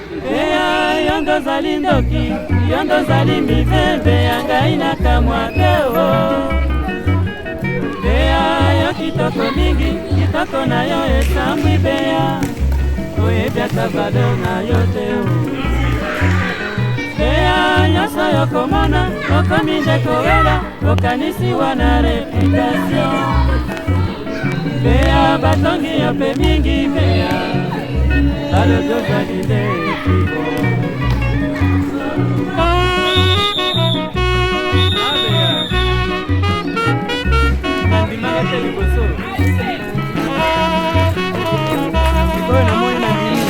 Beya yondo zali ndoki, yondo zali mibebe ya ngai na kamwa teo. Beya yo kitoko mingi, kitoko na yo esambwi beya, oyebiaka valeur na yo teo. Beya nyonso yo komona, okomi nde kowela, okanisi wana reputation. Beya batongi yo pe mingi beya, balobi ozali nde ekibo. Nandimaka te liboso sikoyo namoni nandimi.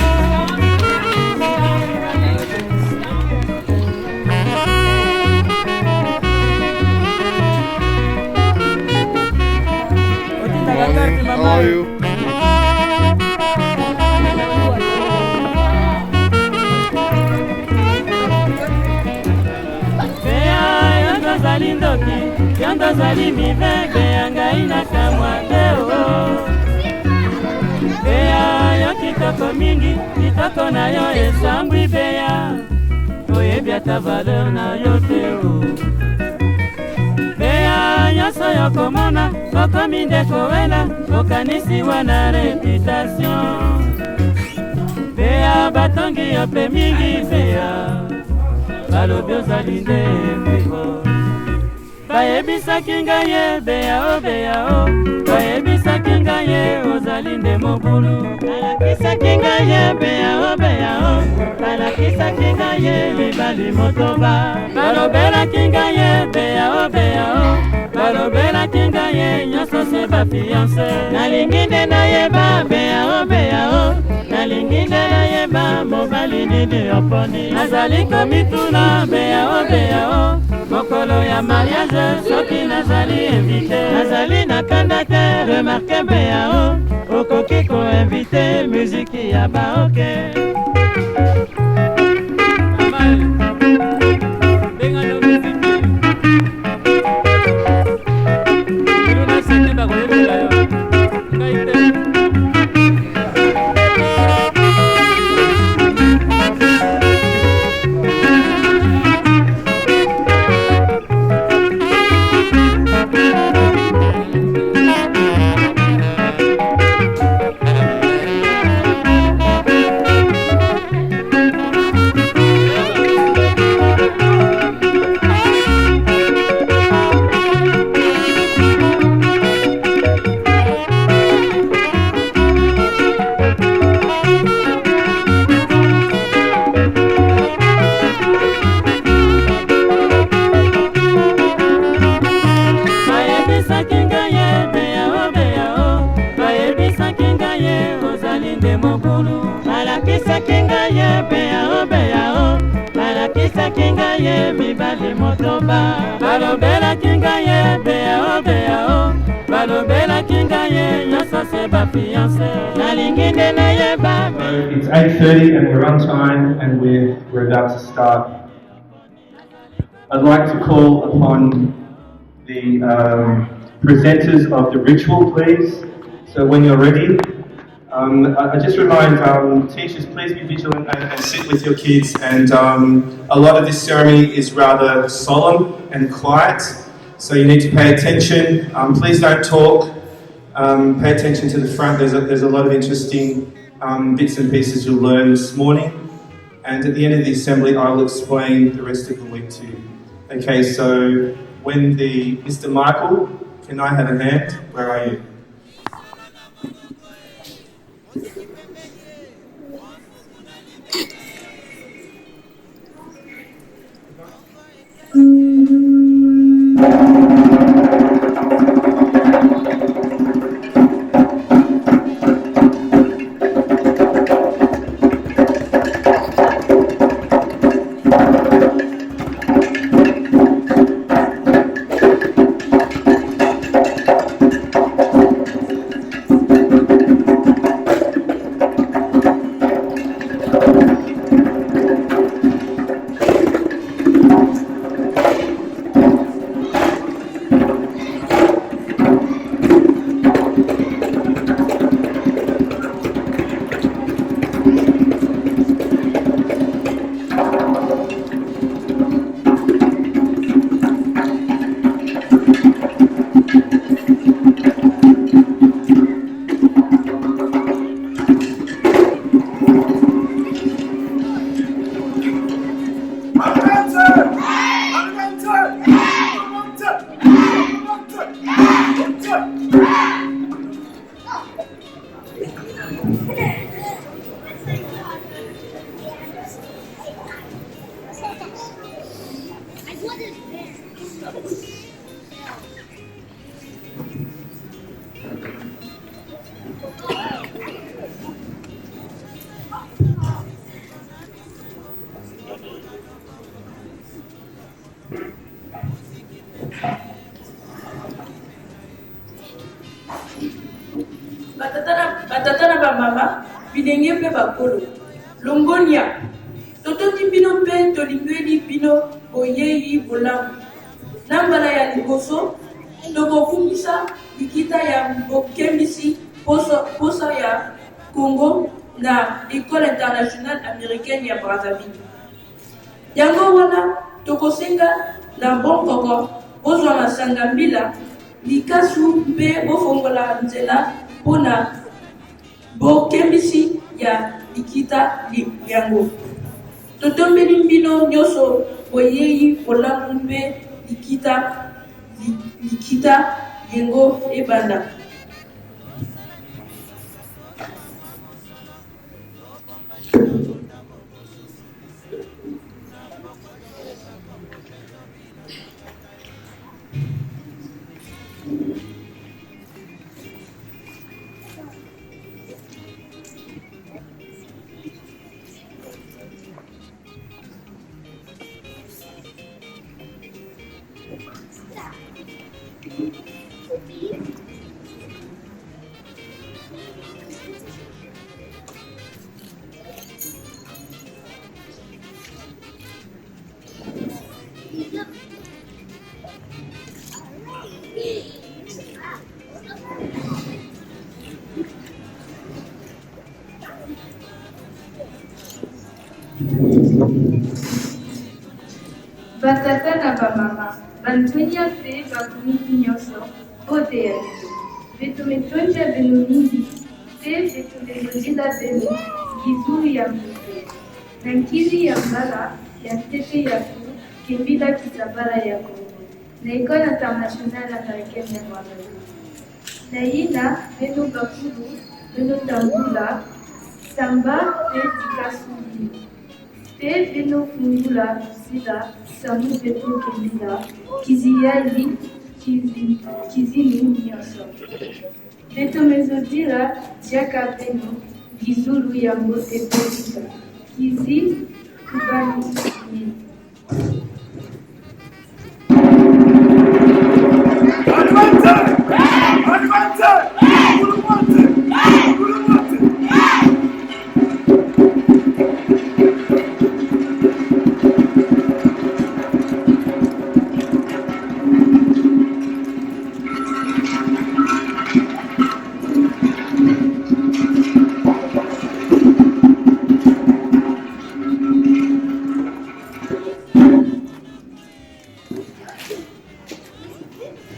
Otindaka karte mama. Zali ndoki, yondo zali mibebe ya ngai na kamwa teo. Beya yo kitoko mingi, kitoko na yo esambwi beya, oyebi ata valeur na yo teo. Beya nyonso yo komona, okomi nde kowela, okanisi wana reputation. Beya batongi yo pe mingi beya, balobi ozali nde ekibo. Bayebisaki ngai ye beya o beya o, bayebisaki ngai ye ozali nde mobulu. Balakisaki ngai ye beya o beya o, balakisaki ngai ye mibali motoba. Balobelaki ngai ye beya o beya o, balobelaki ngai ye nyonso se bafiance. Nalingi nde nayeba beya o beya o, nalingi nde nayeba mobali nini oponi. Nazali komituna beya o beya o, mokolo ya mariage soki nazali invité, nazali nakanda te remarque beya o, okoki koinvite muziki ya baoke. Benga no muziki iluna sete bakoyebela yo ngai te. Balakisaki ngai ye beya o beya o, balakisaki ngai ye mibali motoba. Balobelaki ngai ye beya o beya o, balobelaki ngai ye nyonso se bafiance. Nalingi nde nayeba. It's 8:30 and we're on time and we're about to start. I'd like to call upon the presenters of the ritual, please. So when you're ready, I just remind teachers, please be vigilant and sit with your kids. And a lot of this ceremony is rather solemn and quiet, so you need to pay attention. Please don't talk. Pay attention to the front. There's a lot of interesting bits and pieces you'll learn this morning. And at the end of the assembly, I will explain the rest of the week to you. Okay, so when Mr. Michael, can I have a hand? Where are you? batata na bamama bilenge mpe bakolo longonia tototi bino mpe tolingeli bino boyei bolamu na mbala ya liboso tokokumisa likita ya bokembisi posa ya Congo na École internationale américaine ya Brazzaville. Yango wana tokosenga na bonkoko bozwa masanga mbila likasu mpe bofongola nzela mpona bokembisi ya likita yango. Totombeli mbino nyonso boyei bolamu mpe likita yango ebanda. Batata na bamama bantonia mpe bakomiki nyonso boteya bino betometonja bino mingi mpe betomezozila bino gizuru ya mbuze na nkili ya mbala ya ntete ya ku kembila kisabala ya Congo na École internationale américaine ya Brazzaville na yina beno bakulu beno tambula samba mpe tikasuli mpe beno fungula sila samu beto kembila kiziyali kizini nyonso beto mezodila diaka beno gizulu yango epelika kizi kubani nini.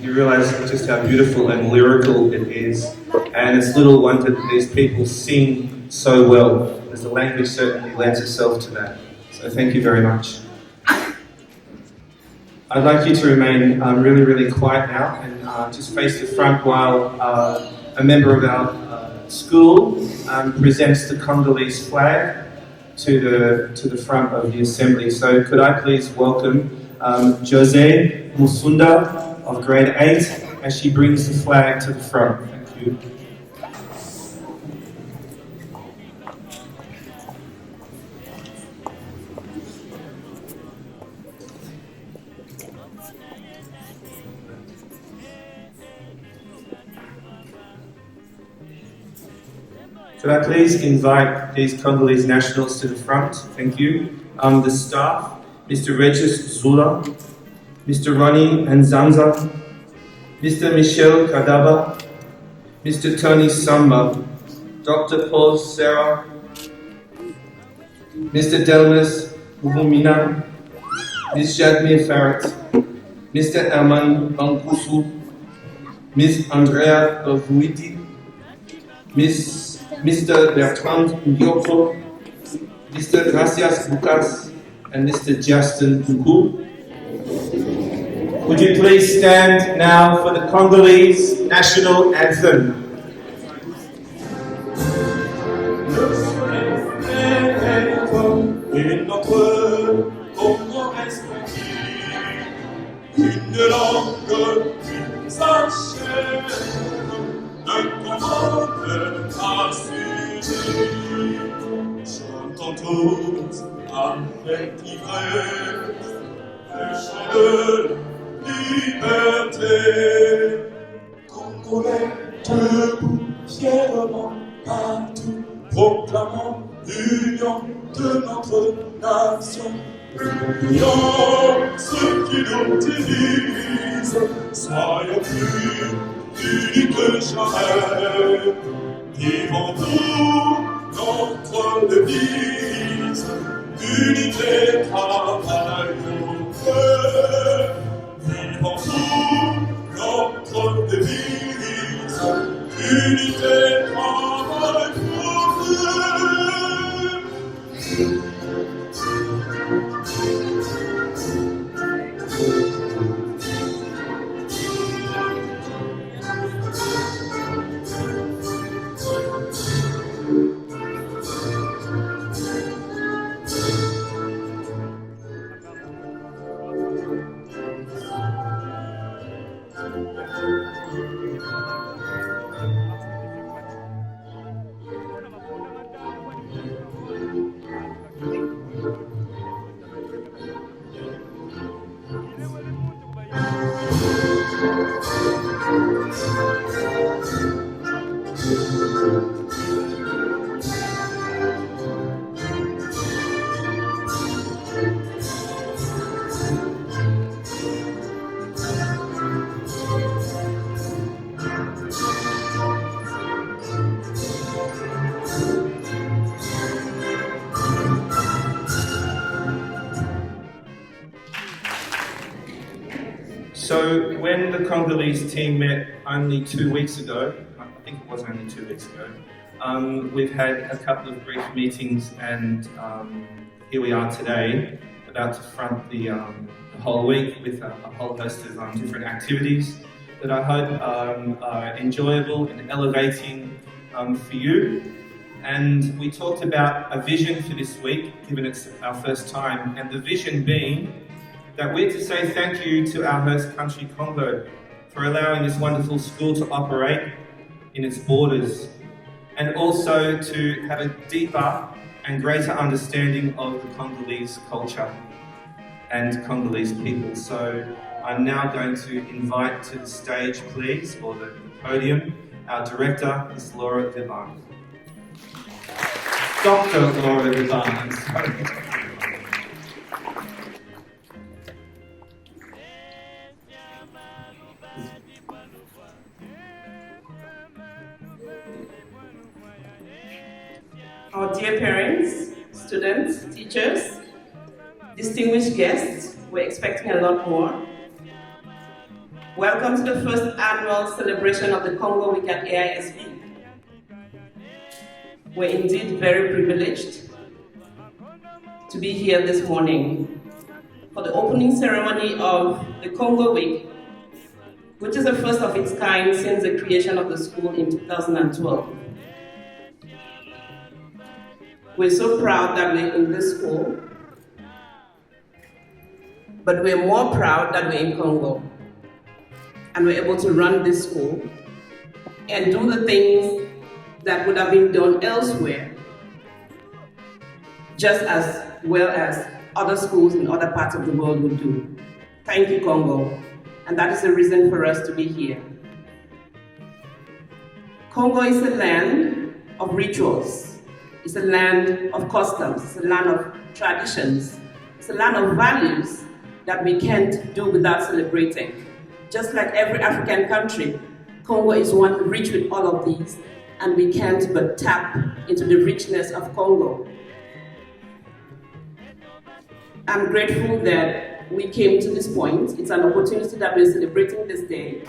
You realize just how beautiful and lyrical it is, and it's little wonder that these people sing so well, as the language certainly lends itself to that. So thank you very much. I'd like you to remain really, really quiet now and just face the front while a member of our school presents the Congolese flag to the front of the assembly. So could I please welcome Jose Musunda of grade 8 as she brings the flag to the front. Thank you. Could I please invite these Congolese nationals to the front? Thank you. The staff, Mr. Regis Zula, Mr. Ronnie Nzanza, Mr. Michel Kadaba, Mr. Tony Samba, Dr. Paul Serra, Mr. Delmas Uvumina, Ms. Jadmir Farrat, Mr. Herman Bankusu, Ms. Andrea Lovuiti, Mr. Bertrand Ndioko, Mr. Gracias Lucas, and Mr. Justin Ngu. Would you please stand now for the Congolese national anthem? chantant tous avec ivresse le chant de liberté. Congolais debout fièrement partout, proclamant l'union de notre nation. Oublions ce qui nous divise, soyons plus unis que jamais. Vivons pour notre devise, unité, travail, frère. Vivons pour notre devise, unité, travail, frère. So when the Congolese team met only 2 weeks ago, I think it was only 2 weeks ago, we've had a couple of brief meetings, and here we are today, about to front the whole week with a whole host of different activities that I hope are enjoyable and elevating for you. And we talked about a vision for this week, given it's our first time, and the vision being that we're to say thank you to our host country, Congo, for allowing this wonderful school to operate in its borders, and also to have a deeper and greater understanding of the Congolese culture and Congolese people. So I'm now going to invite to the stage, please, or the podium, our director, Ms. Laura Vivan. Dr. Laura Vivan, I'm sorry. Our dear parents, students, teachers, distinguished guests, we're expecting a lot more. Welcome to the first annual celebration of the Congo Week at AISB. We're indeed very privileged to be here this morning for the opening ceremony of the Congo Week, which is the first of its kind since the creation of the school in 2012. We're so proud that we're in this school, but we're more proud that we're in Congo and we're able to run this school and do the things that would have been done elsewhere, just as well as other schools in other parts of the world would do. Thank you, Congo, and that is the reason for us to be here. Congo is a land of rituals. It's a land of customs, it's a land of traditions, it's a land of values that we can't do without celebrating. Just like every African country, Congo is one rich with all of these, and we can't but tap into the richness of Congo. I'm grateful that we came to this point. It's an opportunity that we're celebrating this day.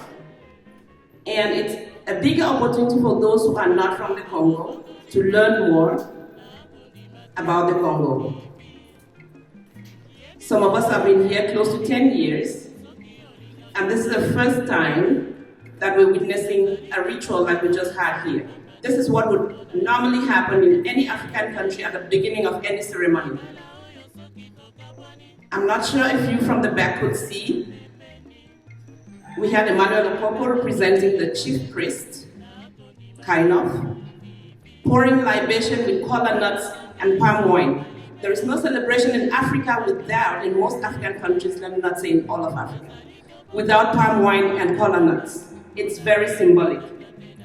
And it's a bigger opportunity for those who are not from the Congo to learn more about the Congo. Some of us have been here close to 10 years, and this is the first time that we're witnessing a ritual like we just had here. This is what would normally happen in any African country at the beginning of any ceremony. I'm not sure if you from the back could see. We had Emmanuel Okoko representing the chief priest, kind of. pouring libation with kola nuts and palm wine. There is no celebration in Africa without, in most African countries, let me not say in all of Africa, without palm wine and kola nuts. It's very symbolic.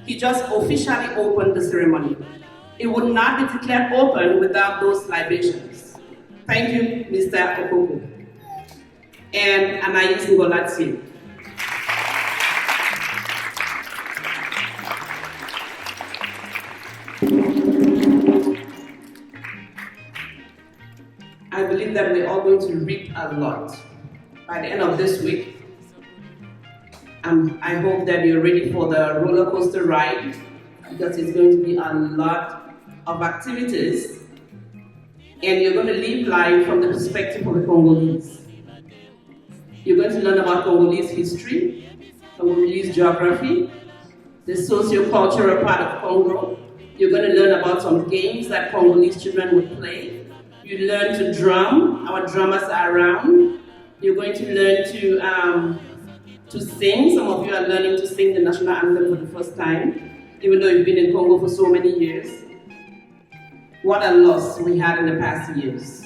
He just officially opened the ceremony. It would not be declared open without those libations. Thank you, Mr. Okoko. And Anais Ngolatsi. I believe that we're all going to reap a lot by the end of this week. I hope that you're ready for the roller coaster ride, because it's going to be a lot of activities, and you're going to live life from the perspective of the Congolese. You're going to learn about Congolese history, Congolese geography, the socio-cultural part of Congo. You're going to learn about some games that Congolese children would play. You learn to drum. Our drummers are around. You're going to learn to sing. Some of you are learning to sing the national anthem for the first time, even though you've been in Congo for so many years. What a loss we had in the past years.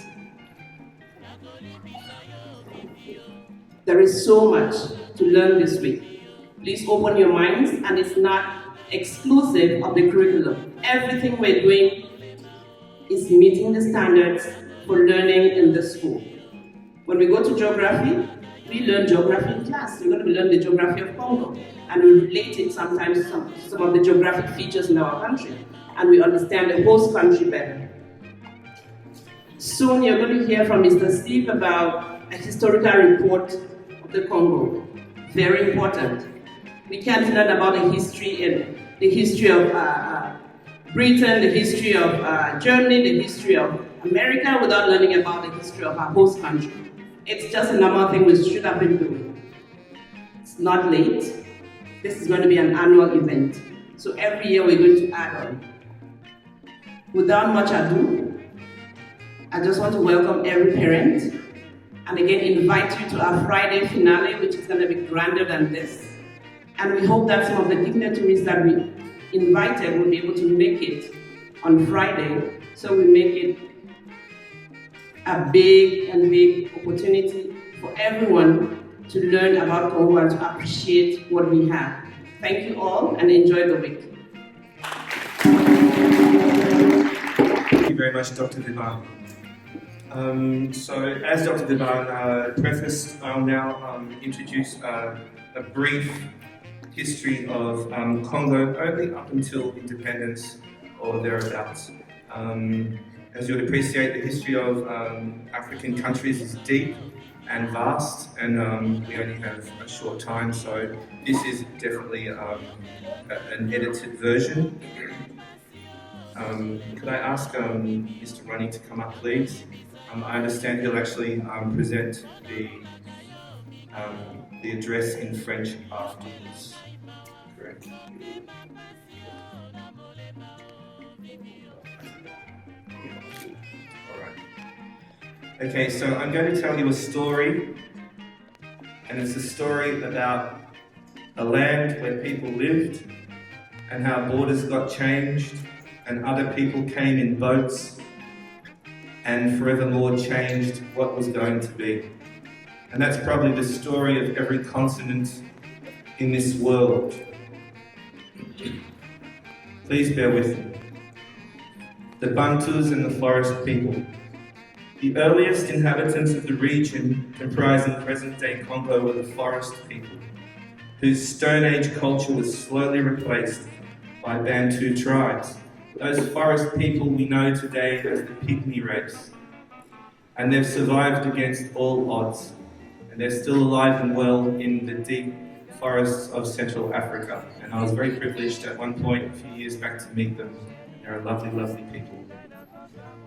There is so much to learn this week. Please open your minds, and it's not exclusive of the curriculum. Everything we're doing is meeting the standards for learning in the school. When we go to geography, we learn geography in class. We're going to learn the geography of Congo, and we relate it sometimes to some of the geographic features in our country, and we understand the host country better. Soon you're going to hear from Mr. Steve about a historical report of the Congo. Very important. We can't learn about the history of Britain, the history of Germany, the history of America without learning about the history of our host country. It's just a normal thing we should have been doing. It's not late. This is going to be an annual event. So every year we're going to add on. Without much ado, I just want to welcome every parent and again invite you to our Friday finale, which is going to be grander than this. And we hope that some of the dignitaries that we invited will be able to make it on Friday, so we make it a big opportunity for everyone to learn about Congo and to appreciate what we have. Thank you all and enjoy the week. Thank you very much, Dr. Vivan. So, as Dr. Vivan prefaced, I'll now introduce a brief history of Congo, only up until independence or thereabouts. As you would appreciate, the history of African countries is deep and vast, and we only have a short time, so this is definitely an edited version. Could I ask Mr. Runny to come up, please? I understand he'll actually present the address in French afterwards. Correct. Okay, so I'm going to tell you a story, and it's a story about a land where people lived and how borders got changed and other people came in boats and forevermore changed what was going to be. And that's probably the story of every continent in this world. Please bear with me. The Bantus and the forest people. The earliest inhabitants of the region comprising present-day Congo were the forest people, whose Stone Age culture was slowly replaced by Bantu tribes. Those forest people we know today as the Pygmy race. And they've survived against all odds. And they're still alive and well in the deep forests of Central Africa. And I was very privileged at one point a few years back to meet them. They're a lovely, lovely people.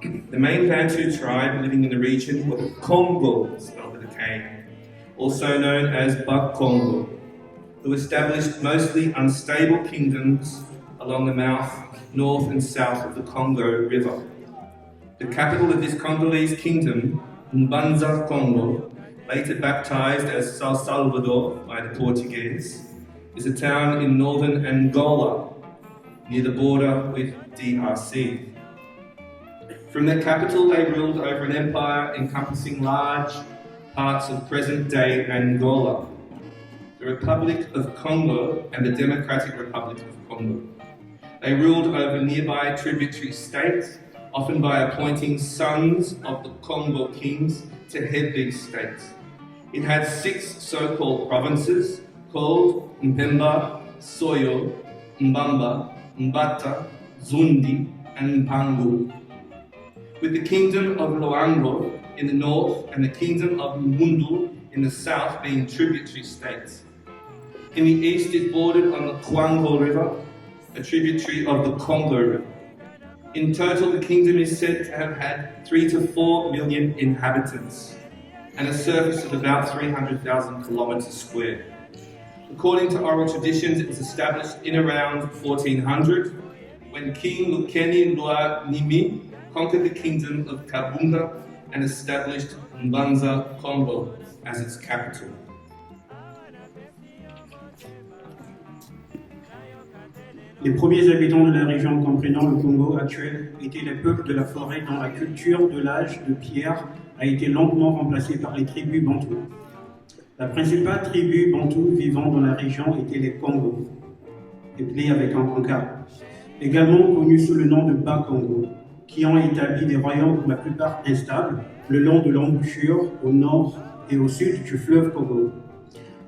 The main Bantu tribe living in the region were the Congo, spelled with a K, also known as Bas-Congo, who established mostly unstable kingdoms along the mouth, north and south of the Congo River. The capital of this Congolese kingdom, Mbanza Congo, later baptized as São Salvador by the Portuguese, is a town in northern Angola. near the border with DRC. From their capital, they ruled over an empire encompassing large parts of present-day Angola, the Republic of Congo and the Democratic Republic of Congo. They ruled over nearby tributary states, often by appointing sons of the Congo kings to head these states. It had 6 so-called provinces called Mpemba, Soyo, Mbamba, Mbata, Zundi, and Mpangu, with the Kingdom of Luango in the north and the Kingdom of Mbundu in the south being tributary states. In the east, it bordered on the Congo River, a tributary of the Congo River. In total, the kingdom is said to have had 3 to 4 million inhabitants and a surface of about 300,000 kilometers square. According to oral traditions, it was established in around 1400 when King Lukeni Lua Nimi conquered the kingdom of Kabunga and established Mbanza, Congo, as its capital. Les premiers habitants de la région comprenant le Congo actuel étaient les peuples de la forêt dont la culture de l'âge de pierre a été lentement remplacée par les tribus bantoues. La principale tribu bantoue vivant dans la région était les Congo, appelés avec un K, également connus sous le nom de Bas-Congo, qui ont établi des royaumes pour la plupart instables le long de l'embouchure au nord et au sud du fleuve Congo.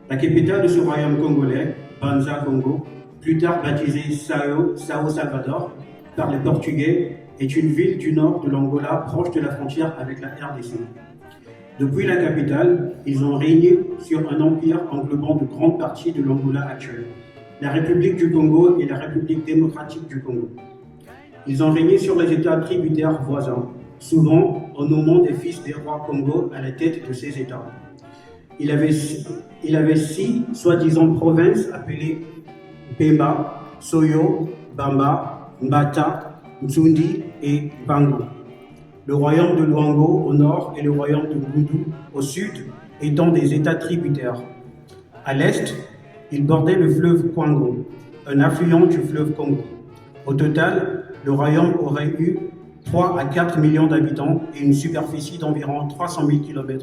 La capitale de ce royaume congolais, Banza Congo, plus tard baptisée Sao Salvador par les Portugais, est une ville du nord de l'Angola proche de la frontière avec la RDC. Depuis la capitale, ils ont régné sur un empire englobant de grandes parties de l'Angola actuelle, la République du Congo et la République démocratique du Congo. Ils ont régné sur les États tributaires voisins, souvent en nommant des fils des rois Congo à la tête de ces États. Il avait 6 soi-disant provinces appelées Pemba, Soyo, Bamba, Mbata, Nzundi et Mpangu. Le royaume de Luango au nord et le royaume de Mbundu au sud étant des États tributaires. À l'est, il bordait le fleuve Congo, un affluent du fleuve Congo. Au total, le royaume aurait eu 3 à 4 millions d'habitants et une superficie d'environ 300 000 km².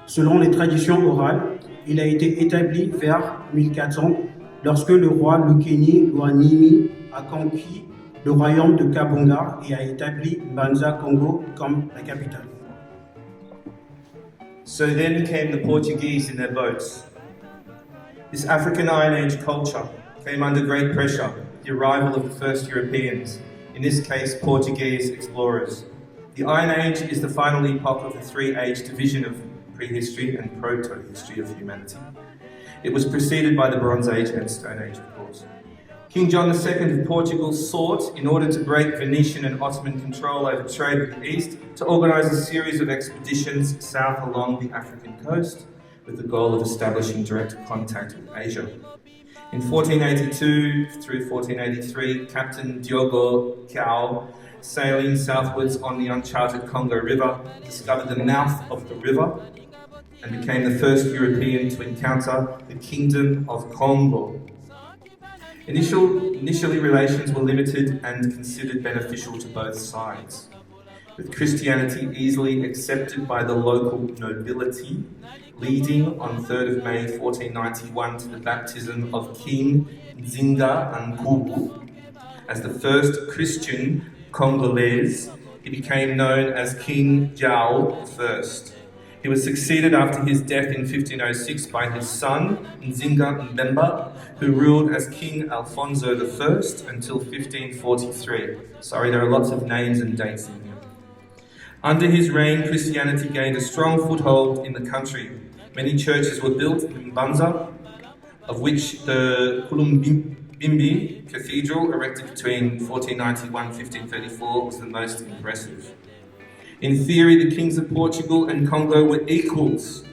Selon les traditions orales, il a été établi vers 1400 lorsque le roi Lukeni Luanimi a conquis le royaume de Kabunga et a établi Banza Congo comme la capitale. So then came the Portuguese in their boats. This African Iron Age culture came under great pressure with the arrival of the first Europeans, in this case Portuguese explorers. The Iron Age is the final epoch of the 3-age division of prehistory and proto-history of humanity. It was preceded by the Bronze Age and Stone Age, of course. King John II of Portugal sought, in order to break Venetian and Ottoman control over trade with the East, to organise a series of expeditions south along the African coast with the goal of establishing direct contact with Asia. In 1482 through 1483, Captain Diogo Cao, sailing southwards on the uncharted Congo River, discovered the mouth of the river and became the first European to encounter the Kingdom of Congo. Initially, relations were limited and considered beneficial to both sides, with Christianity easily accepted by the local nobility, leading on 3rd of May 1491 to the baptism of King Nzinga Nkubu. As the first Christian Congolese, he became known as King Jao I. He was succeeded after his death in 1506 by his son, Nzinga Mbemba, who ruled as King Alfonso I until 1543. Sorry, there are lots of names and dates in here. Under his reign, Christianity gained a strong foothold in the country. Many churches were built in Banza, of which the Kulumbimbi Cathedral, erected between 1491 and 1534, was the most impressive. In theory, the kings of Portugal and Congo were equals,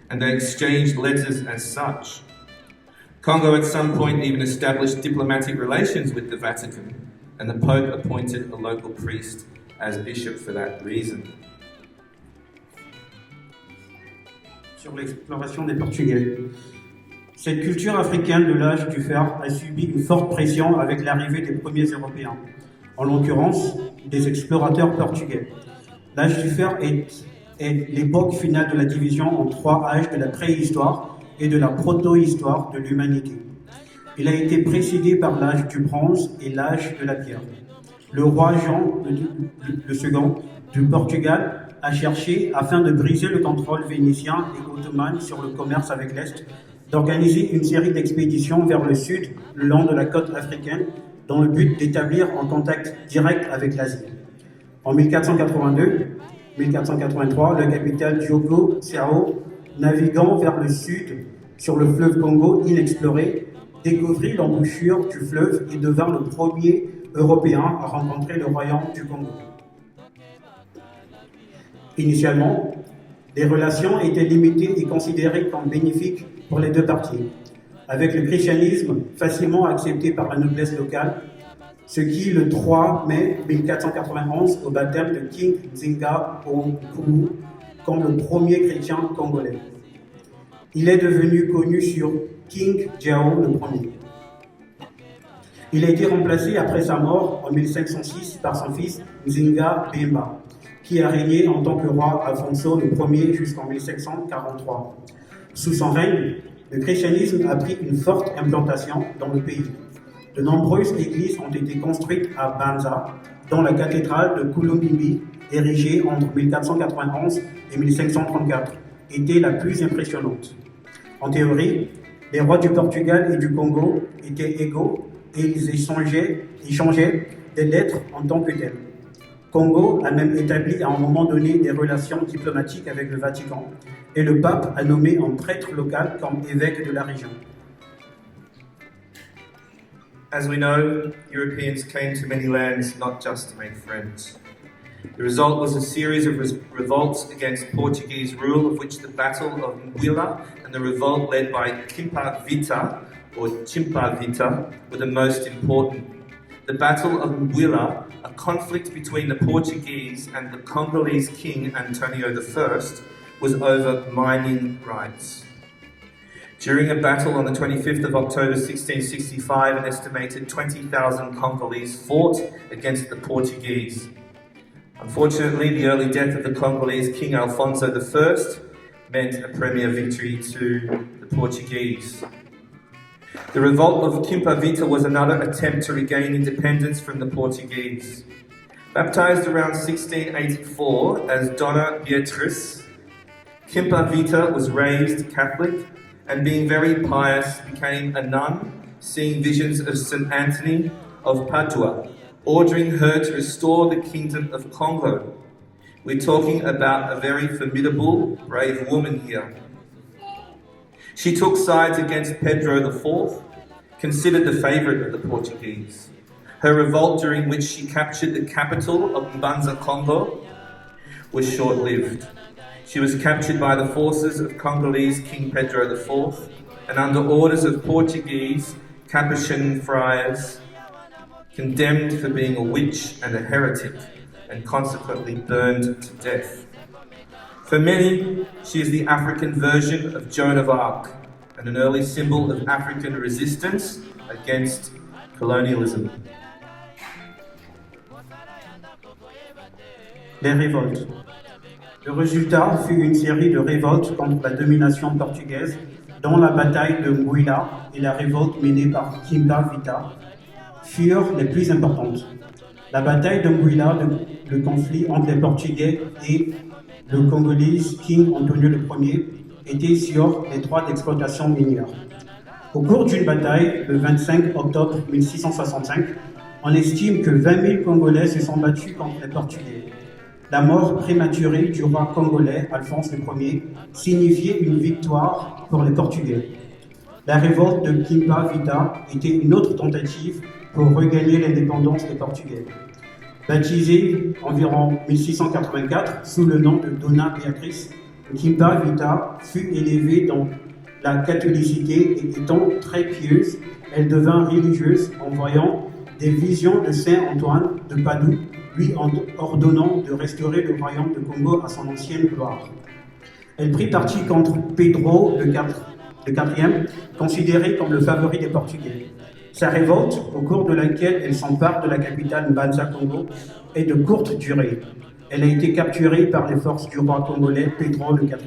and they exchanged letters as such. Congo at some point even established diplomatic relations with the Vatican, and the Pope appointed a local priest as bishop for that reason. Sur l'exploration des Portugais. Cette culture africaine de l'âge du fer a subi une forte pression avec l'arrivée des premiers Européens, en l'occurrence des explorateurs portugais. L'âge du fer est l'époque finale de la division en 3 âges de la préhistoire et de la protohistoire de l'humanité. Il a été précédé par l'âge du bronze et l'âge de la pierre. Le roi Jean II du Portugal a cherché, afin de briser le contrôle vénitien et ottoman sur le commerce avec l'Est, d'organiser une série d'expéditions vers le sud, le long de la côte africaine, dans le but d'établir un contact direct avec l'Asie. En 1482-1483, le capitaine Diogo Seao, naviguant vers le sud sur le fleuve Congo inexploré, découvrit l'embouchure du fleuve et devint le premier Européen à rencontrer le royaume du Congo. Initialement, les relations étaient limitées et considérées comme bénéfiques pour les deux parties, avec le christianisme facilement accepté par la noblesse locale, ce qui, le 3 mai 1491, au baptême de King Nzinga Onkumu, comme le premier chrétien congolais. Il est devenu connu sur King Jao le Ier. Il a été remplacé après sa mort en 1506 par son fils Nzinga Bemba, qui a régné en tant que roi Alfonso Ier jusqu'en 1543. Sous son règne, le christianisme a pris une forte implantation dans le pays. De nombreuses églises ont été construites à Banza, dont la cathédrale de Kulumbimbi, érigée entre 1491 et 1534, était la plus impressionnante. En théorie, les rois du Portugal et du Congo étaient égaux et ils échangeaient des lettres en tant que tels. Congo a même établi à un moment donné des relations diplomatiques avec le Vatican et le pape a nommé un prêtre local comme évêque de la région. As we know, Europeans came to many lands not just to make friends. The result was a series of revolts against Portuguese rule, of which the Battle of Mbuila and the revolt led by Chimpa Vita were the most important. The Battle of Mbuila, a conflict between the Portuguese and the Congolese king Antonio I, was over mining rights. During a battle on the 25th of October 1665, an estimated 20,000 Congolese fought against the Portuguese. Unfortunately, the early death of the Congolese king Alfonso I meant a premier victory to the Portuguese. The revolt of Chimpa Vita was another attempt to regain independence from the Portuguese. Baptized around 1684 as Dona Beatriz, Chimpa Vita was raised Catholic and being very pious became a nun, seeing visions of St. Anthony of Padua, ordering her to restore the kingdom of Congo. We're talking about a very formidable, brave woman here. She took sides against Pedro IV, considered the favourite of the Portuguese. Her revolt, during which she captured the capital of Mbanza, Congo, was short-lived. She was captured by the forces of Congolese King Pedro IV and under orders of Portuguese Capuchin friars, condemned for being a witch and a heretic, and consequently burned to death. For many, she is the African version of Joan of Arc and an early symbol of African resistance against colonialism. Les révoltes. Le résultat fut une série de révoltes contre la domination portugaise, dont la bataille de Mbuila et la révolte menée par Chimpa Vita furent les plus importantes. La bataille de Mbuila, le conflit entre les Portugais et le Congolais King Antonio Ier, était sur les droits d'exploitation minière. Au cours d'une bataille, le 25 octobre 1665, on estime que 20 000 Congolais se sont battus contre les Portugais. La mort prématurée du roi congolais Alphonse Ier signifiait une victoire pour les Portugais. La révolte de Chimpa Vita était une autre tentative pour regagner l'indépendance des Portugais. Baptisée environ 1684 sous le nom de Dona Beatriz, Chimpa Vita fut élevée dans la catholicité et étant très pieuse, elle devint religieuse en voyant des visions de Saint Antoine de Padoue, lui ordonnant de restaurer le royaume de Congo à son ancienne gloire. Elle prit parti contre Pedro IV le quatrième, considéré comme le favori des Portugais. Sa révolte, au cours de laquelle elle s'empare de la capitale Mbanza Congo, est de courte durée. Elle a été capturée par les forces du roi congolais Pedro IV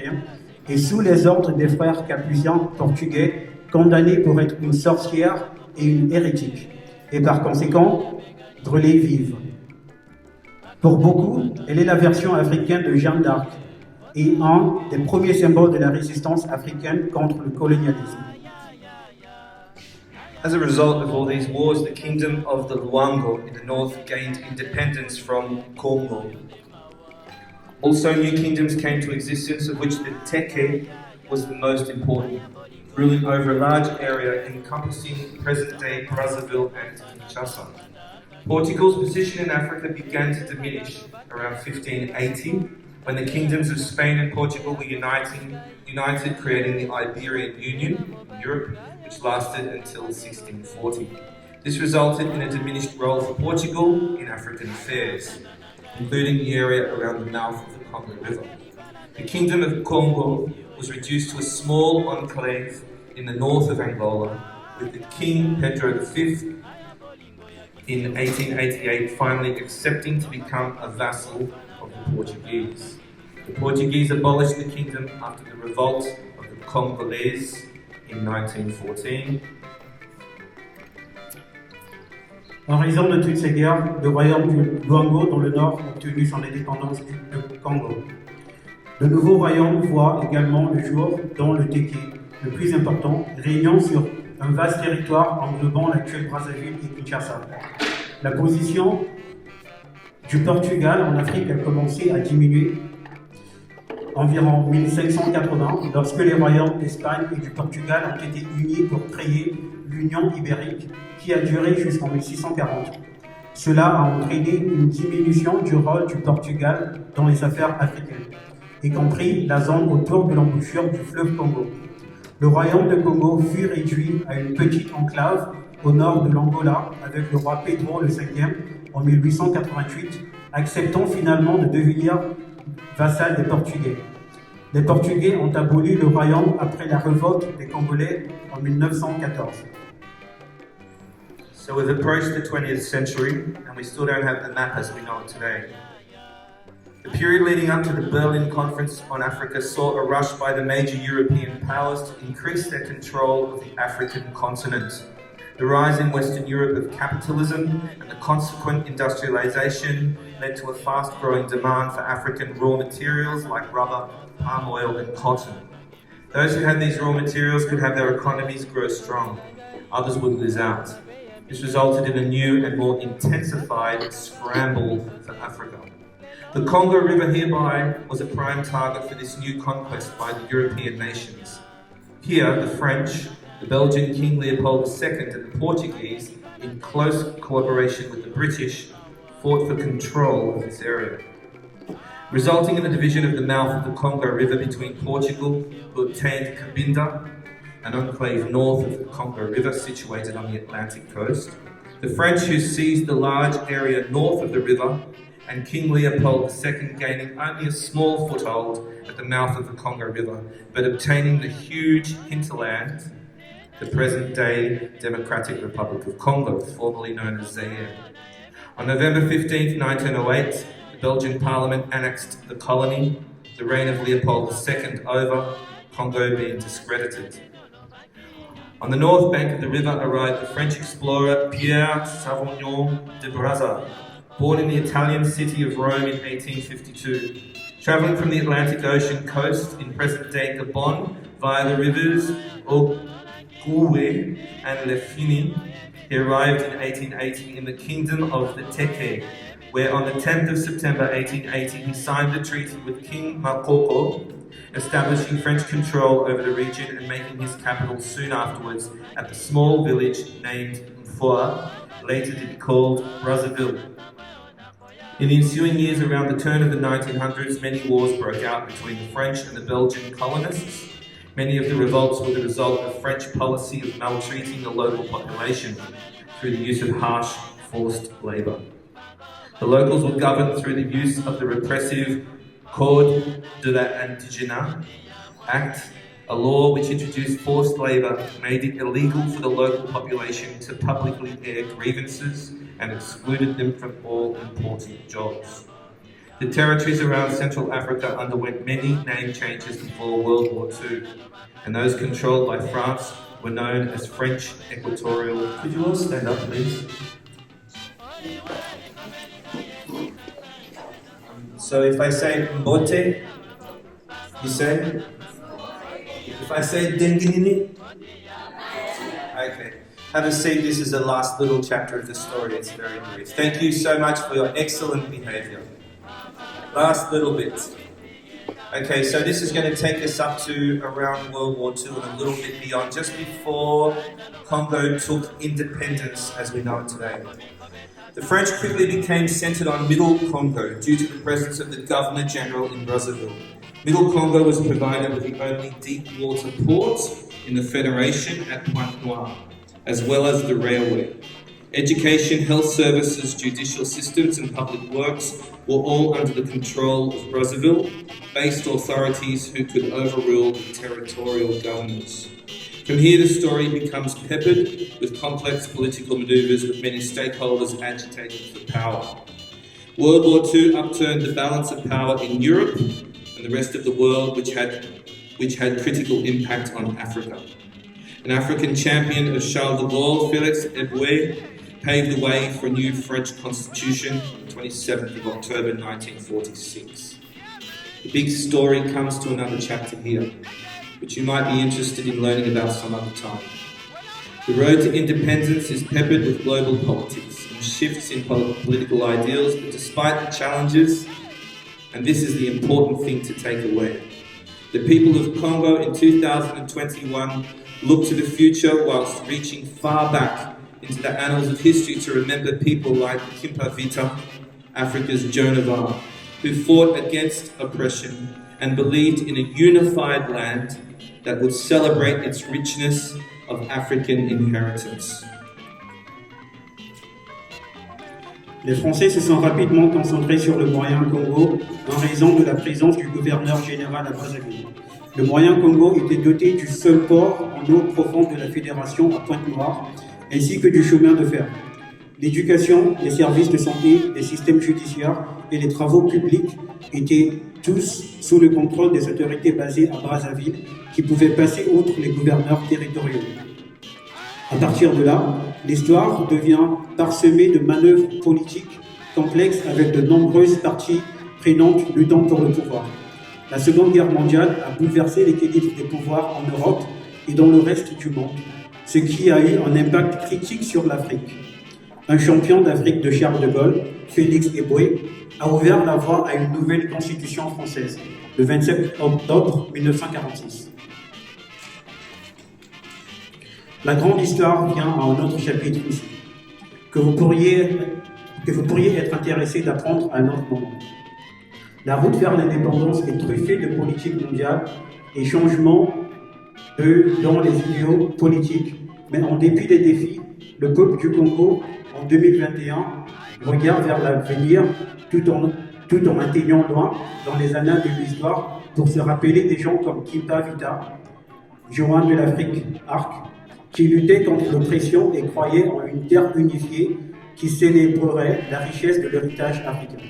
et sous les ordres des frères capucins portugais, condamnée pour être une sorcière et une hérétique, et par conséquent brûlée vive. Pour beaucoup, elle est la version africaine de Jeanne d'Arc et un des premiers symboles de la résistance africaine contre le colonialisme. As a result of all these wars, the kingdom of the Luango in the north gained independence from Congo. Also, new kingdoms came to existence, of which the Teke was the most important, ruling over a large area encompassing present-day Brazzaville and Kinshasa. Portugal's position in Africa began to diminish around 1580, when the kingdoms of Spain and Portugal were united, creating the Iberian Union in Europe, which lasted until 1640. This resulted in a diminished role for Portugal in African affairs, including the area around the mouth of the Congo River. The Kingdom of Congo was reduced to a small enclave in the north of Angola, with the King Pedro V in 1888 finally accepting to become a vassal of the Portuguese. The Portuguese abolished the kingdom after the revolt of the Congolese in 1914. En raison de toutes ces guerres, le royaume du Luango dans le nord a obtenu son indépendance du Congo. Le nouveau royaume voit également le jour dans le Teke, le plus important, régnant sur un vaste territoire englobant l'actuel Brazzaville et Kinshasa. La position du Portugal en Afrique a commencé à diminuer environ 1580, lorsque les royaumes d'Espagne et du Portugal ont été unis pour créer l'Union ibérique, qui a duré jusqu'en 1640. Cela a entraîné une diminution du rôle du Portugal dans les affaires africaines, y compris la zone autour de l'embouchure du fleuve Congo. Le royaume de Congo fut réduit à une petite enclave au nord de l'Angola avec le roi Pedro V en 1888, acceptant finalement de devenir vassal des Portugais. Les Portugais ont aboli le royaume après la révolte des Congolais en 1914. So we've approached the 20th century and we still don't have the map as we know it today. The period leading up to the Berlin Conference on Africa saw a rush by the major European powers to increase their control of the African continent. The rise in Western Europe of capitalism and the consequent industrialization led to a fast-growing demand for African raw materials like rubber, palm oil and cotton. Those who had these raw materials could have their economies grow strong. Others would lose out. This resulted in a new and more intensified scramble for Africa. The Congo River hereby was a prime target for this new conquest by the European nations. Here, the French, the Belgian King Leopold II and the Portuguese, in close collaboration with the British, fought for control of this area, resulting in the division of the mouth of the Congo River between Portugal, who obtained Cabinda, an enclave north of the Congo River situated on the Atlantic coast, the French who seized the large area north of the river, and King Leopold II gaining only a small foothold at the mouth of the Congo River, but obtaining the huge hinterland, the present-day Democratic Republic of Congo, formerly known as Zaire. On November 15, 1908, the Belgian Parliament annexed the colony, the reign of Leopold II over, Congo being discredited. On the north bank of the river arrived the French explorer Pierre Savognon de Brazza, born in the Italian city of Rome in 1852. Travelling from the Atlantic Ocean coast in present-day Gabon via the rivers Ogooué and Lefini, he arrived in 1880 in the kingdom of the Teke, where on the 10th of September 1880 he signed a treaty with King Makoko, establishing French control over the region and making his capital soon afterwards at the small village named Mfoa, later to be called Brazzaville. In the ensuing years around the turn of the 1900s, many wars broke out between the French and the Belgian colonists. Many of the revolts were the result of French policy of maltreating the local population through the use of harsh, forced labour. The locals were governed through the use of the repressive Code de l'Indigène Act, a law which introduced forced labour made it illegal for the local population to publicly air grievances and excluded them from all important jobs. The territories around Central Africa underwent many name changes before World War II, and those controlled by France were known as French Equatorial. Could you all stand up, please? So if I say Mbote, you say? If I say Denginini? Okay. Have a seat. This is the last little chapter of the story. It's very brief. Thank you so much for your excellent behaviour. Last little bit. Okay, so this is going to take us up to around World War II and a little bit beyond, just before Congo took independence as we know it today. The French quickly became centred on Middle Congo due to the presence of the Governor-General in Brazzaville. Middle Congo was provided with the only deep water port in the Federation at Pointe-Noire, as well as the railway. Education, health services, judicial systems and public works were all under the control of Brazzaville-based authorities who could overrule the territorial governors. From here the story becomes peppered with complex political manoeuvres with many stakeholders agitating for power. World War II upturned the balance of power in Europe and the rest of the world, which had critical impact on Africa. An African champion of Charles de Gaulle, Félix Éboué, paved the way for a new French constitution on the 27th of October 1946. The big story comes to another chapter here, which you might be interested in learning about some other time. The road to independence is peppered with global politics and shifts in political ideals, but despite the challenges, and this is the important thing to take away, the people of Congo in 2021 look to the future whilst reaching far back into the annals of history to remember people like Kimpa Vita, Africa's Joan of Arc, who fought against oppression and believed in a unified land that would celebrate its richness of African inheritance. Les Français se sont rapidement concentrés sur le moyen Congo en raison de la présence du gouverneur général à Brazzaville. Le moyen Congo était doté du seul port en eau profonde de la Fédération à Pointe-Noire, ainsi que du chemin de fer. L'éducation, les services de santé, les systèmes judiciaires et les travaux publics étaient tous sous le contrôle des autorités basées à Brazzaville qui pouvaient passer outre les gouverneurs territoriaux. À partir de là, l'histoire devient parsemée de manœuvres politiques complexes avec de nombreuses parties prenantes luttant pour le pouvoir. La Seconde Guerre mondiale a bouleversé l'équilibre des pouvoirs en Europe et dans le reste du monde, ce qui a eu un impact critique sur l'Afrique. Un champion d'Afrique de Charles de Gaulle, Félix Éboué, a ouvert la voie à une nouvelle constitution française, le 27 octobre 1946. La grande histoire vient à un autre chapitre ici, que vous pourriez être intéressé d'apprendre à un autre moment. La route vers l'indépendance est truffée de politique mondiale et changements dans les idéaux politiques. Mais en dépit des défis, le peuple du Congo, en 2021, regarde vers l'avenir tout en atteignant loin dans les annales de l'histoire pour se rappeler des gens comme Kimpa Vita, Joan de l'Afrique Arc, qui luttaient contre l'oppression et croyaient en une terre unifiée qui célébrerait la richesse de l'héritage africain.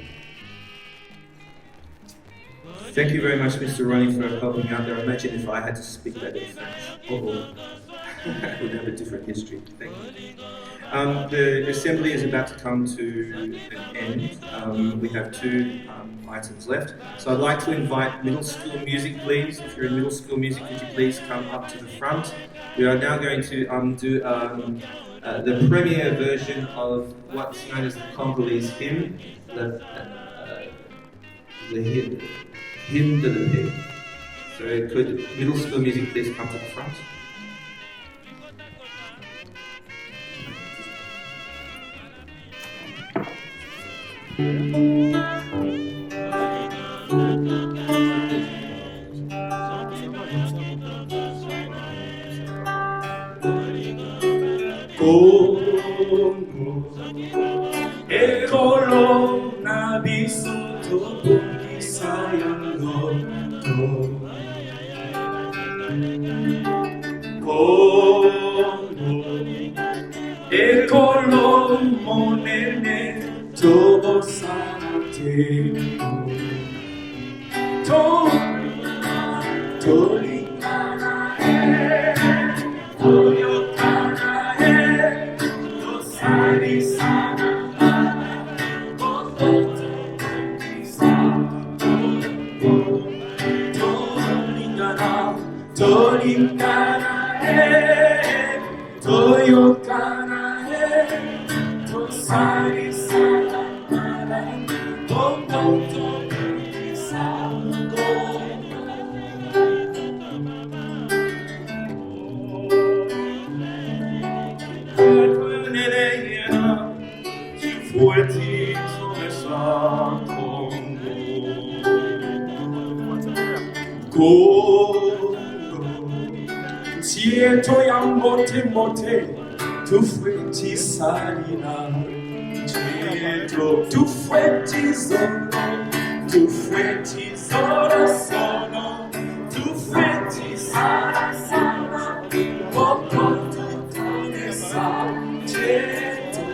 Thank you very much, Mr. Ronnie, for helping out there. Imagine if I had to speak that in French. That would have a different history. Thank you. The assembly is about to come to an end. We have two items left. So I'd like to invite middle school music, please. If you're in middle school music, would you please come up to the front? We are now going to do the premiere version of what's known as the Congolese hymn, the hymn to the pig. So could middle school music please come to the front? Congo, ekolo na biso tobongisa yango to. Congo, tieto ya mote mote, tufweti salina, tieto tufweti zono, tufweti zoro sono, tufweti sala sala, boko tutonesa, tieto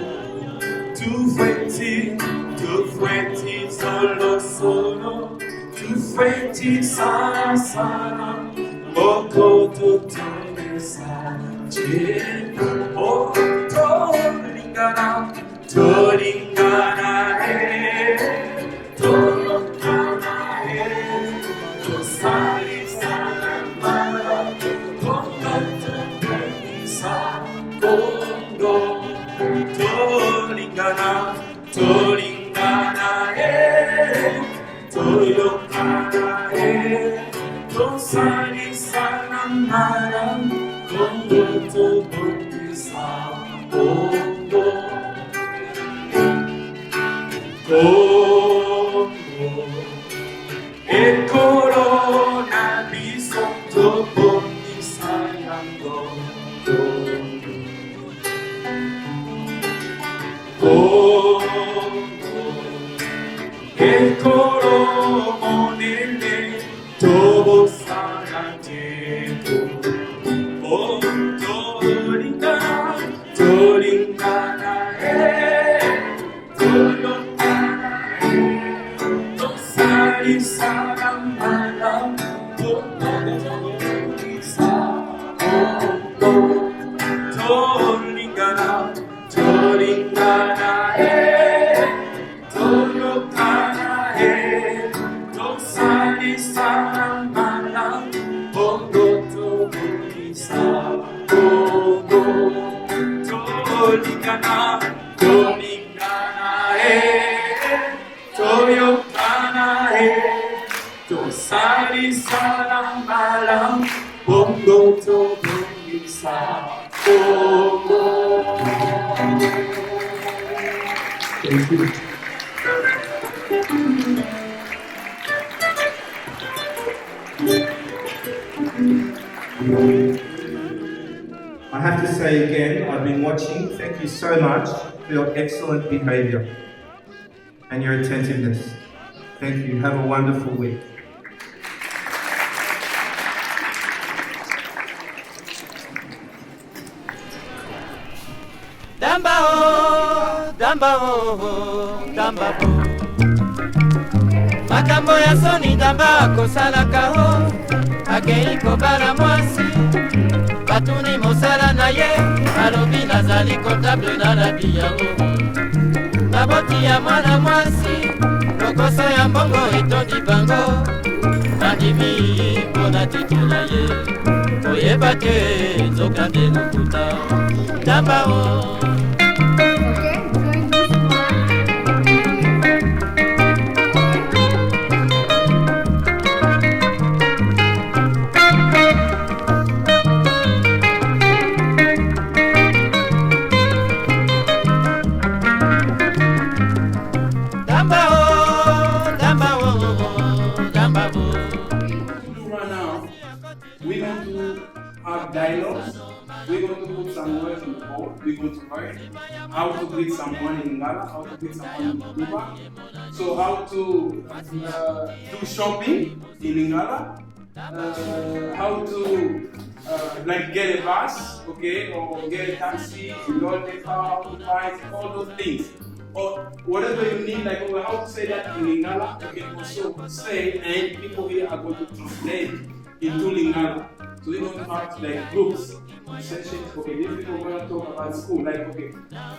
tufweti zoro sono. Tufweti sana sana, boko tutonesa, oh tolingana, tolingana tolingana tosali sana mara, boko tutonesa, Congo, tolingana, tolingana Toyokana tosali sana mara, Congo tobongisa, Congo, Congo, ekolo na biso tobongisa yango, Congo, ekolo monene tobo sana teto, oh tolingana, tolingana tolongana tosali sana mala, tolongisa, tolingana, tolingana tosali sana mala, Congo tobongisa, Congo, tolingana, tolingana toyokana tosali sana mala, Congo tobongisa, Congo. Thank you. I have to say again, I've been watching. Thank you so much for your excellent behavior and your attentiveness. Thank you. Have a wonderful week. Dambao, dambao, dambao. Makambo ya soni damba kosalaka o, akei kobala mwasi, batuni mosala na ye, alobi nazali comptable na labi yango. Maboti ya mwana mwasi, lokoso ya mbongo etondi bango, nandimi mpona tito na ye, koyeba te nzokande lokuta, dambao. We're going to have dialogues. We're going to put some words on the board. We're going to learn how to greet someone in Lingala, how to greet someone in Cuba. So how to do shopping in Lingala, how to like get a bus, okay, or get a taxi, load the car, bike, all those things. or whatever you need, like how to say that in Lingala, you can also say, and people here are going to translate into Lingala. So we don't have like groups, sessions. Okay, these people are going to talk about school. Like, okay,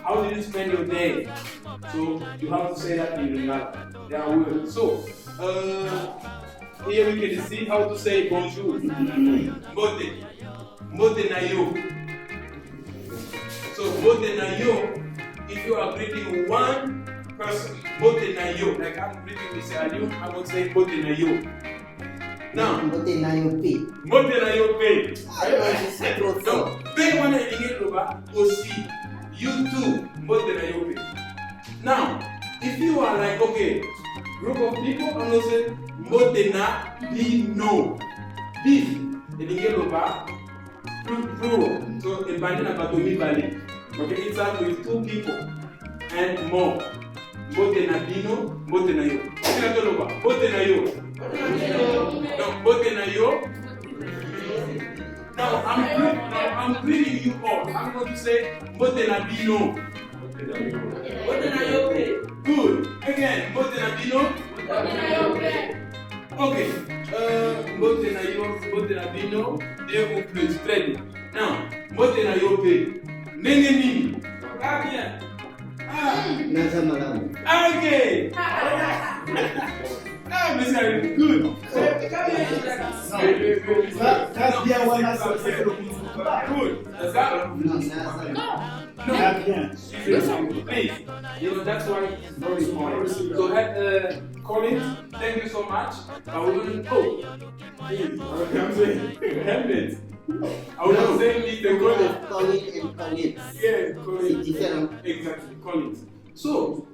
how did you spend your day? So you have to say that in Lingala. They are weird. So here we can see how to say bonjour. Mbote. Mbote na yo. So mbote na yo. If you are greeting one person, mbote na yo. Like I'm greeting Mr. Aliu, I would say mbote na yo. Now, mbote na yo pe. Mbote na yo pe. No, pe wana elinge loba aussi. You too, mbote na yo pe. Now, if you are like, okay, group of people, I'm going to say mbote na bino. Beef, elinge loba plural. So, ebani na batomi bali. Okay, it's out with two people and more. Mbote na bino, mbote na yo. Kila toloba, mbote na yo. No, mbote na yo. Now I'm greeting you all. I'm going to say mbote na bino. Mbote na yo. Good. Again, mbote na bino. Mbote na yo. Okay. Mbote na yo, mbote na bino. Deux ou plus. Très bien. Now, mbote na yo pe. Nene nini? Ah bien. Ah. Okay. Ah, mais c'est good. Good. Please. You know, that's why it's very important. So, Colin, thank you so much. I will go. Please. I'm saying, helmet. I was saying the Colin and Colin. Yeah, Colin. C'est différent. Exactly, Colin. So,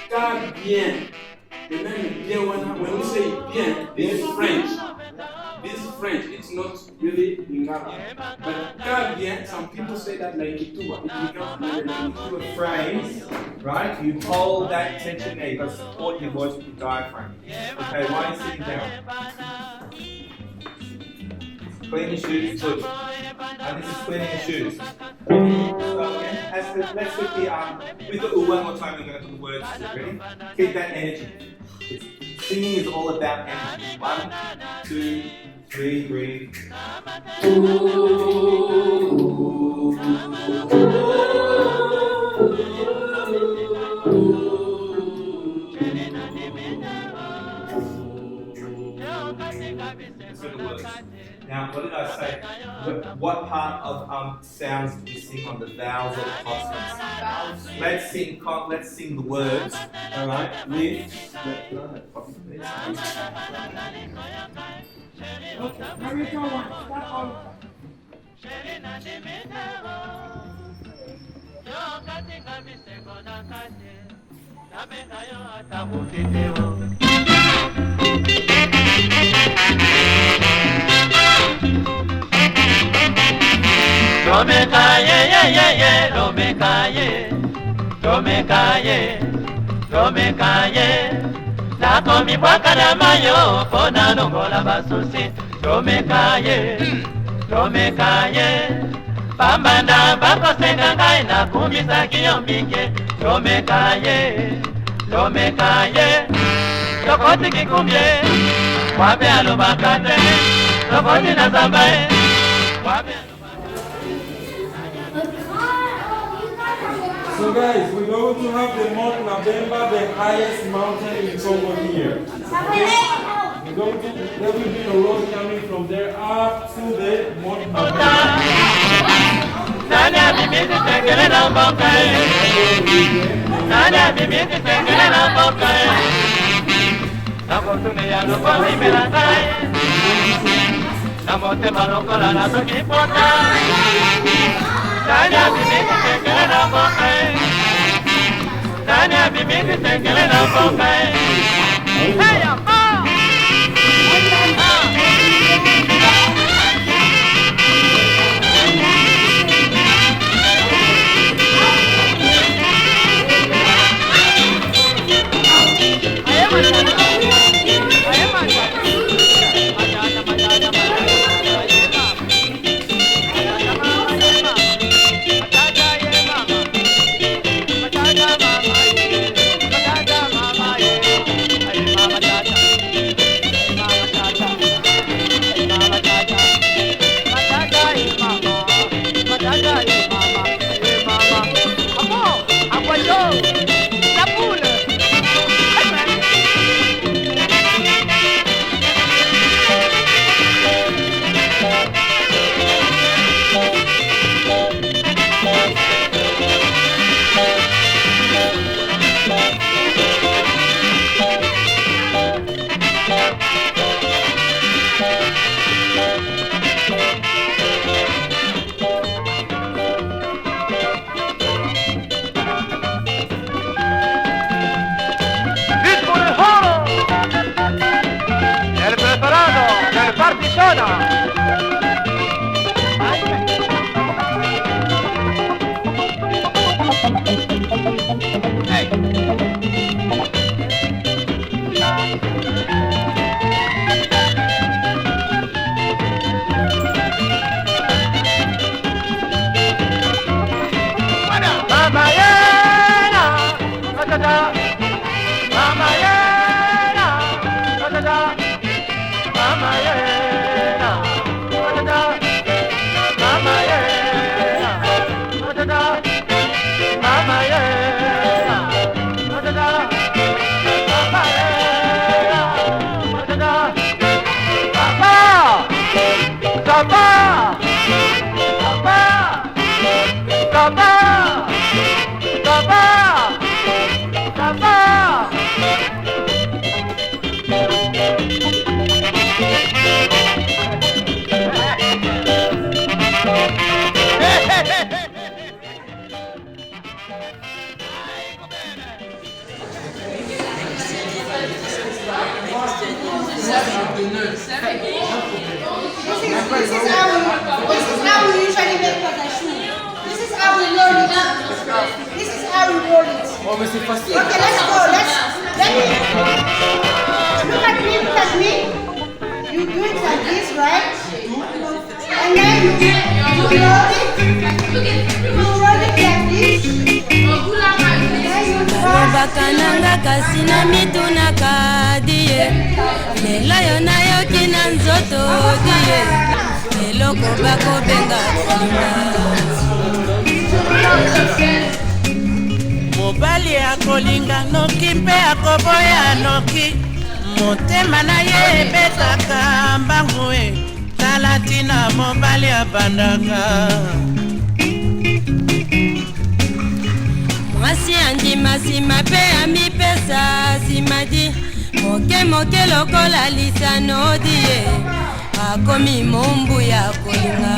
car bien. The name bien when we say bien, this is French. This is French, it's not really Lingala. But car bien, some people say that like Ituba. It becomes To a phrase, right? You hold that tension there. You've got to support your voice with your diaphragm. Okay, why are you sitting down? Clean your shoes, good. This is cleaning your shoes. So again, let's put with the one more time, we're going to put the words to it. Ready? Keep that energy. Singing is all about energy. 1, 2, 3, breathe. Now, what did I say? What part of sounds do you sing on the vowels or the consonants? Let's sing the words. All right, with. Domekaye, nakomi bwaka na mayo, pona longola basusi. Domekaye, pambanda bakosenga ngai na kumisa kiyo mbinge. Domekaye, lokoti kikumbye, wabe alobakate, lokoti na zambaye, wabe. So guys, we're going to have the Mount Nabemba, the highest mountain in Congo here. Okay? There will be a road coming from there up to the Mount Nabemba. how we usually make shoe. This is how we roll it. This is how we roll it. Okay, let's go. Let me. Look at me. You do it like this, right? And then you roll it. You roll it like this. Bakananga kasi na mitunaka diye Lela yo na yoki na nzoto diye Eloko bako benga kolinga Mobali akolinga noki mpe akoboya noki Motema na ye betaka mbangu Talatina mobali abandaka Mwasi andima sima pe amipesa simadi Moke lokola lisano diye Akomi mombu ya kolinga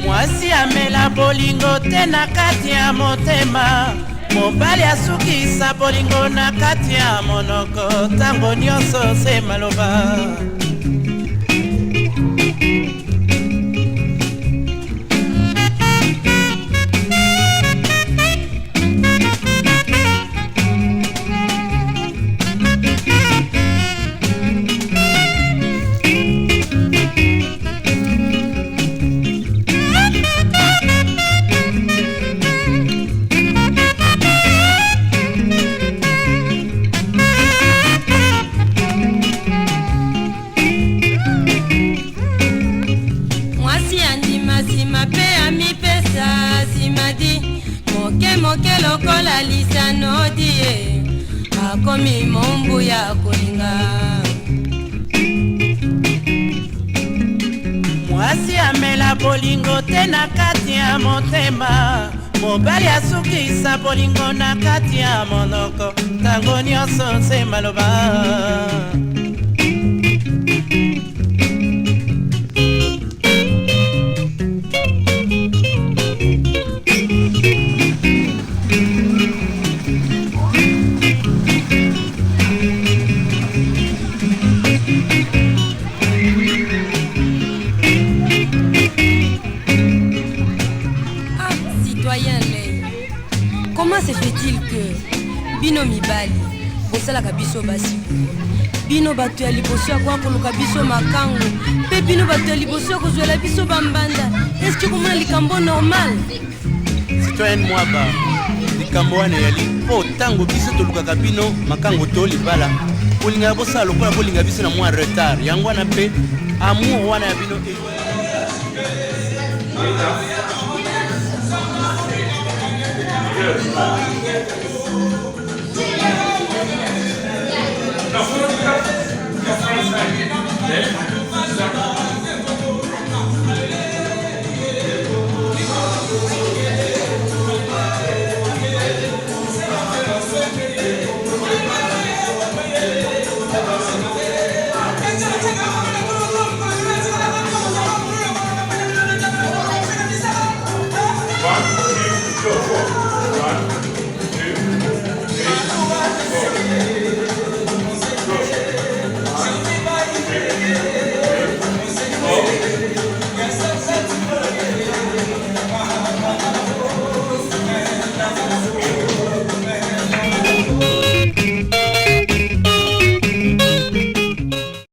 Mwasi amela bolingo te na kati ya motema Mobali asukisa bolingo na kati ya monoko Tango nyonso se maloba Moke lokola lisano diye Akomi mombu ya kolinga Mwasi amela bolingo te na kati ya motema Mobali asukisa bolingo na kati ya monoko Tango nyonso se maloba Comment se fait-il que Bino mibali Bosala kabiso basi Bino batu ya liboso ya kwa koluka biso makango Pe bino batu ya liboso ya kozwela biso bambanda Est-ce que komona likambo normal Citoyen mwaba likambo wana yali po tango biso tolukaka bino makango to libala Kolinga ya bosala lokola kolinga biso na mwa retard Yango wana pe amour wana ya bino Yes.